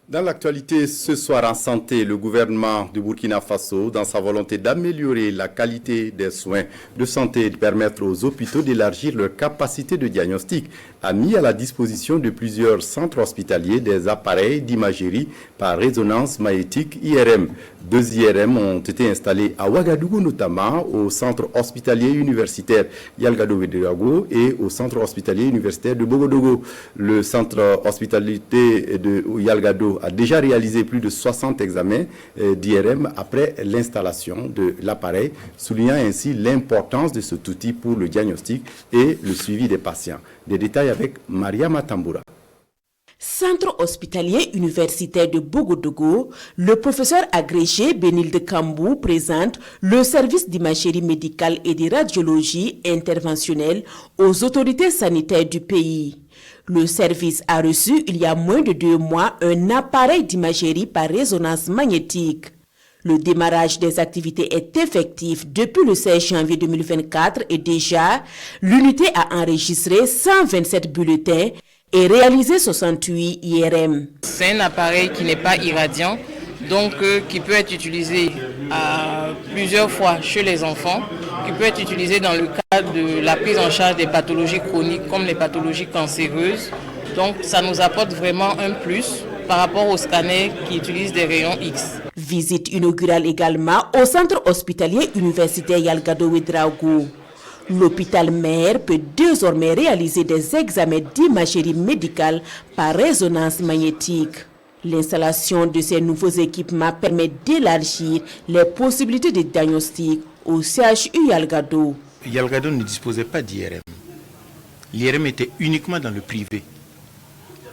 Dans l'actualité ce soir en santé, le gouvernement du Burkina Faso, dans sa volonté d'améliorer la qualité des soins de santé et de permettre aux hôpitaux d'élargir leur capacité de diagnostic, a mis à la disposition de plusieurs centres hospitaliers des appareils d'imagerie par résonance magnétique IRM. 2 IRM ont été installés à Ouagadougou, notamment au centre hospitalier universitaire Yalgado-Ouedraogo et au centre hospitalier universitaire de Bogodogo. Le centre hospitalier de Yalgado a déjà réalisé plus de 60 examens d'IRM après l'installation de l'appareil, soulignant ainsi l'importance de cet outil pour le diagnostic et le suivi des patients. Des détails avec Maria Matamboura. Centre hospitalier universitaire de Bogodogo, le professeur agrégé Benilde Kambou présente le service d'imagerie médicale et de radiologie interventionnelle aux autorités sanitaires du pays. Le service a reçu il y a moins de 2 mois un appareil d'imagerie par résonance magnétique. Le démarrage des activités est effectif depuis le 16 janvier 2024 et déjà, l'unité a enregistré 127 bulletins et réalisé 68 IRM. C'est un appareil qui n'est pas irradiant, donc qui peut être utilisé plusieurs fois chez les enfants, qui peut être utilisé dans le cadre de la prise en charge des pathologies chroniques comme les pathologies cancéreuses. Donc ça nous apporte vraiment un plus par rapport aux scanners qui utilisent des rayons X. Visite inaugurale également au centre hospitalier universitaire Yalgado-Ouedraogo. L'hôpital mère peut désormais réaliser des examens d'imagerie médicale par résonance magnétique. L'installation de ces nouveaux équipements permet d'élargir les possibilités de diagnostic au CHU Yalgado. Yalgado ne disposait pas d'IRM. L'IRM était uniquement dans le privé,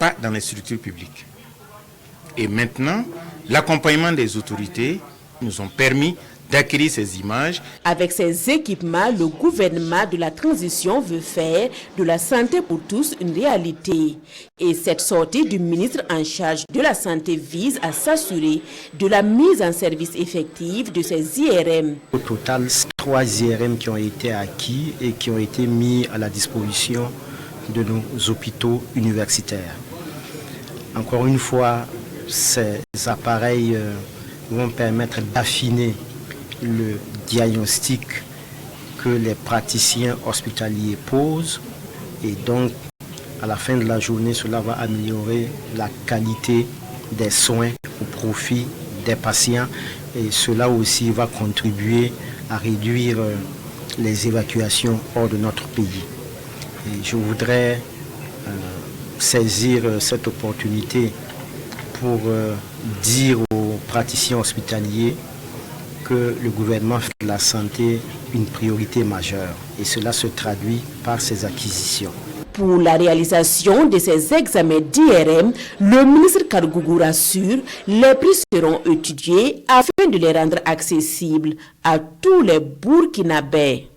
pas dans les structures publiques. Et maintenant, l'accompagnement des autorités nous ont permis d'acquérir ces images. Avec ces équipements, le gouvernement de la transition veut faire de la santé pour tous une réalité. Et cette sortie du ministre en charge de la santé vise à s'assurer de la mise en service effective de ces IRM. Au total, 3 IRM qui ont été acquis et qui ont été mis à la disposition de nos hôpitaux universitaires. Encore une fois, ces appareils vont permettre d'affiner le diagnostic que les praticiens hospitaliers posent et donc à la fin de la journée cela va améliorer la qualité des soins au profit des patients et cela aussi va contribuer à réduire les évacuations hors de notre pays. Et je voudrais saisir cette opportunité pour dire aux praticiens hospitaliers que le gouvernement fait de la santé une priorité majeure et cela se traduit par ces acquisitions. Pour la réalisation de ces examens d'IRM, le ministre Kargougou rassure, les prix seront étudiés afin de les rendre accessibles à tous les Burkinabés.